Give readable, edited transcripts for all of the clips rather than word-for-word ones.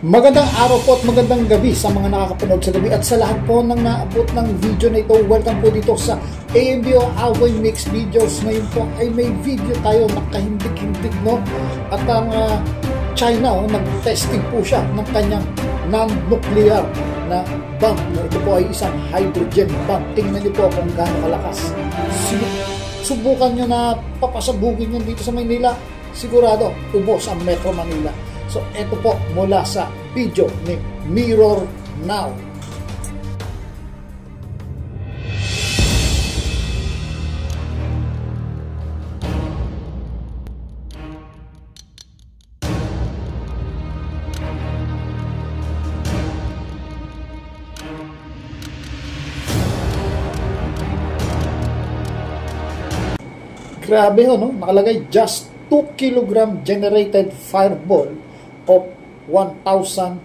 Magandang araw po at magandang gabi sa mga nakakapanood sa gabi at sa lahat po ng naabot ng video na ito. Welcome po dito sa AMBO Avoy Mix Videos. Ngayon po ay may video tayo na kahindik-hindik, no? At ang China, nag-testing po siya ng kanyang non-nuclear na bomb. Ito po ay isang hydrogen bomb. Tingnan niyo po kung gaano kalakas. Subukan nyo na papasabugin nyo dito sa Maynila. Sigurado, ubos ang Metro Manila. So, ito po mula sa video ni Mirror Now. Grabe ho, no? Nakalagay just 2 kg generated fireball of 1,000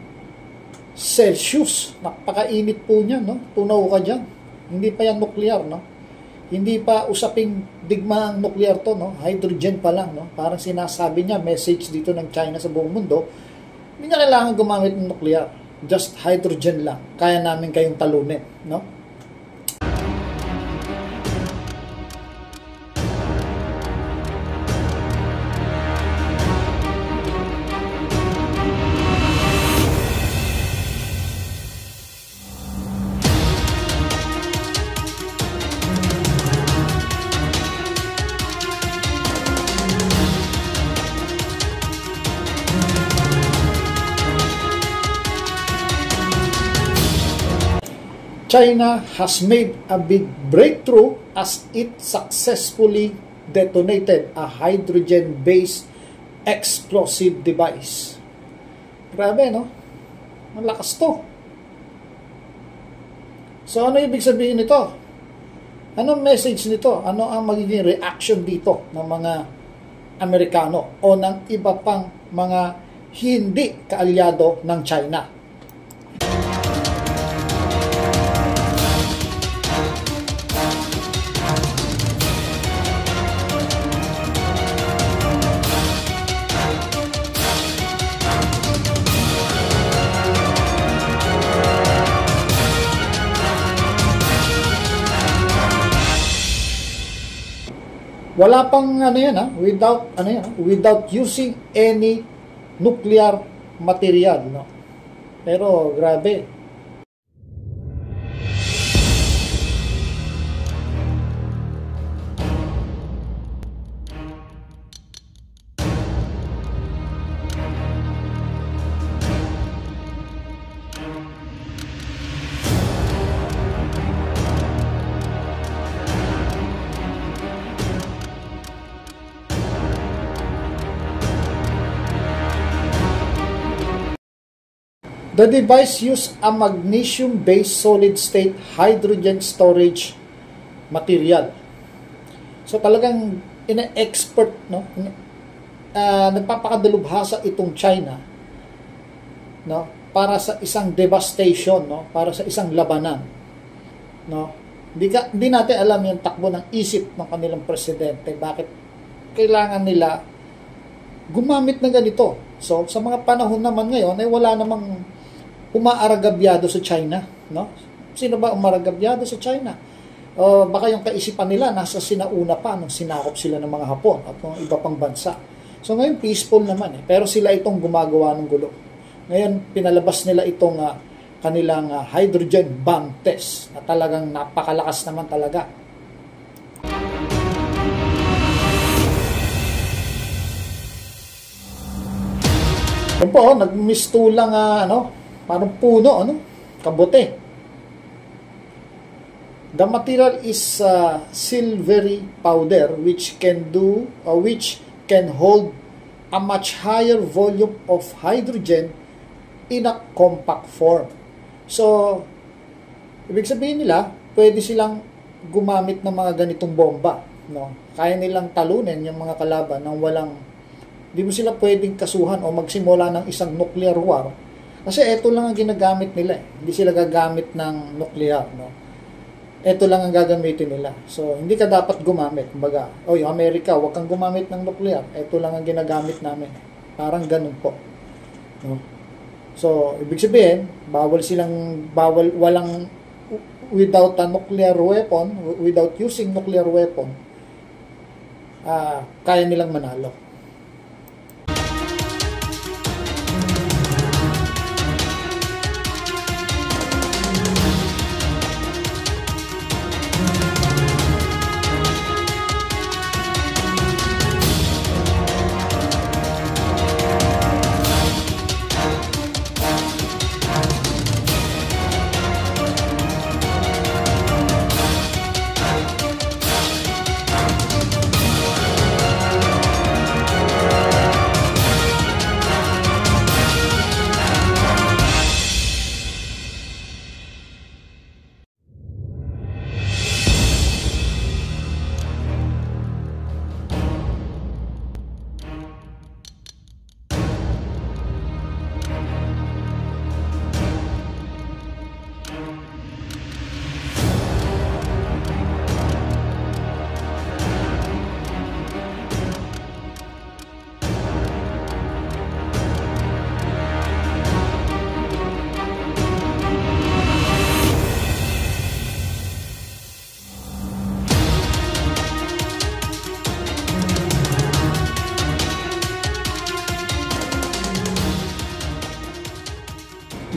Celsius. Napakainit po niya, no? Tunaw ka dyan. Hindi pa yan nuclear, no? Hindi pa usaping digmaang nuclear to, no? Hydrogen pa lang, no? Parang sinasabi niya, message dito ng China sa buong mundo, hindi niya kailangan gumamit ng nuclear. Just hydrogen lang. Kaya namin kayong talunin, no? China has made a big breakthrough as it successfully detonated a hydrogen-based explosive device. Grabe, no? Malakas to. So, ano ibig sabihin nito? Anong message nito? Ano ang magiging reaction dito ng mga Amerikano o ng iba pang mga hindi kaalyado ng China? Wala pang without using any nuclear material, no? Pero grabe. The device used a magnesium-based solid-state hydrogen storage material. So talagang ina-expert, no? Nagpapakadalubhasa itong China, no? Para sa isang devastation, no? Para sa isang labanan, no? Hindi natin alam yung takbo ng isip ng kanilang presidente. Bakit kailangan nila gumamit ng ganito? So sa mga panahon naman ngayon ay wala namang umaaragabyado sa China, no? Sino ba umaragabyado sa China? Baka yung kaisipan nila nasa sinauna pa nung sinakop sila ng mga Hapon at ng iba pang bansa. So ngayon peaceful naman eh. Pero sila itong gumagawa ng gulo. Ngayon pinalabas nila itong kanilang hydrogen bomb test na talagang napakalakas naman talaga. Yan po, nagmistulang parang puno, kabote. The material is silvery powder which can hold a much higher volume of hydrogen in a compact form. So, ibig sabihin nila, pwede silang gumamit ng mga ganitong bomba, no? Kaya nilang talunin yung mga kalaban nang di mo sila pwedeng kasuhan o magsimula ng isang nuclear war. Kasi ito lang ang ginagamit nila. Hindi sila gagamit ng nuclear, no? ito lang ang gagamitin nila. So, hindi ka dapat gumamit. Kumbaga, oy, Amerika, huwag kang gumamit ng nuclear. Ito lang ang ginagamit namin. Parang ganun po. No? So, ibig sabihin, walang without a nuclear weapon, without using nuclear weapon, kaya nilang manalo.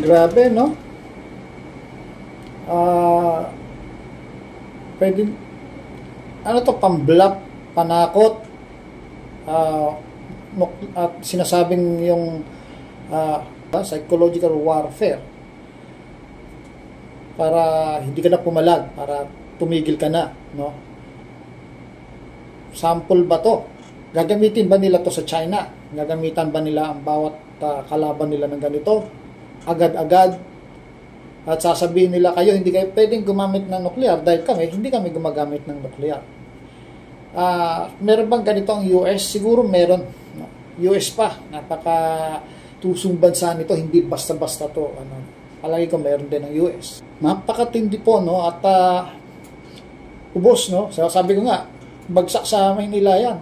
Grabe, no? Pwede, ano to, pambluff, panakot, at sinasabing yung psychological warfare para hindi ka na pumalag, para tumigil ka na, no? Sample ba to? Gagamitin ba nila to sa China? Gagamitan ba nila ang bawat kalaban nila ng ganito? Agad-agad, at sasabihin nila, kayo hindi kayo pwedeng gumamit ng nuclear dahil hindi kami gumagamit ng nuclear. Meron bang ganito ang US? Siguro meron, no? US pa, napaka tusong bansa nito, hindi basta-basta to, palagi ko meron din ng US. Napakatindi po, no? At ubos, no? So, sabi ko nga, bagsak sa Maynila yan.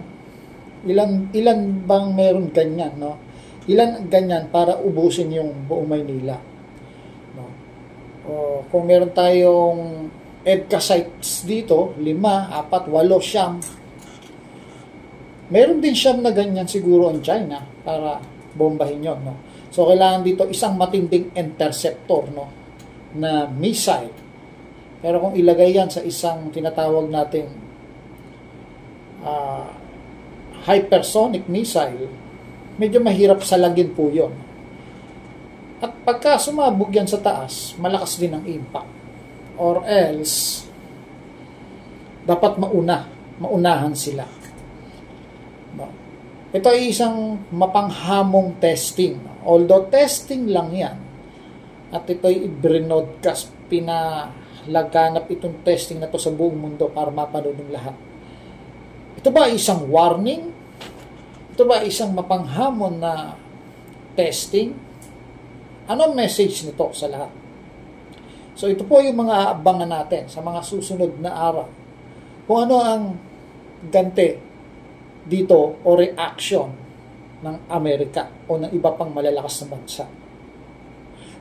Ilan bang meron ganyan, no? Ilan ganyan para ubusin yung buong Maynila, no? O kung meron tayong EDCA sites dito, 5, 4, 8, 9, meron din siyam na ganyan siguro ang China para bombahin yon, no? So kailangan dito isang matinding interceptor, no, na missile. Pero kung ilagay yan sa isang tinatawag nating hypersonic missile, medyo mahirap salagin po yun. At pagka sumabog yan sa taas, malakas din ang impact. Or else, dapat maunahan sila. Ito ay isang mapanghamong testing. Although testing lang yan, at ito ay i-broadcast, pinalaganap itong testing na to sa buong mundo para mapanood ng lahat. Ito ba ay isang warning? Ito ba isang mapanghamon na testing? Anong message nito sa lahat? So ito po yung mga abangan natin sa mga susunod na araw. Kung ano ang ganti dito o reaction ng Amerika o ng iba pang malalakas na bansa.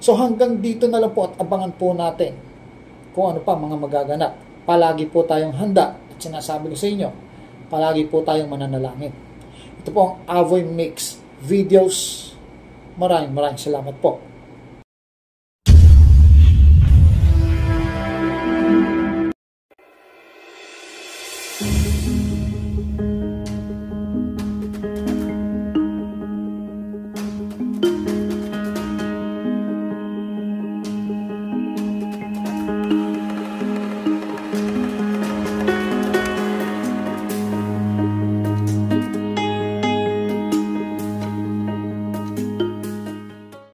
So hanggang dito na lang po at abangan po natin kung ano pa mga magaganap. Palagi po tayong handa at sinasabi ko sa inyo, palagi po tayong mananalangin. Ito po ang Avoy Mix Videos. Maraming salamat po.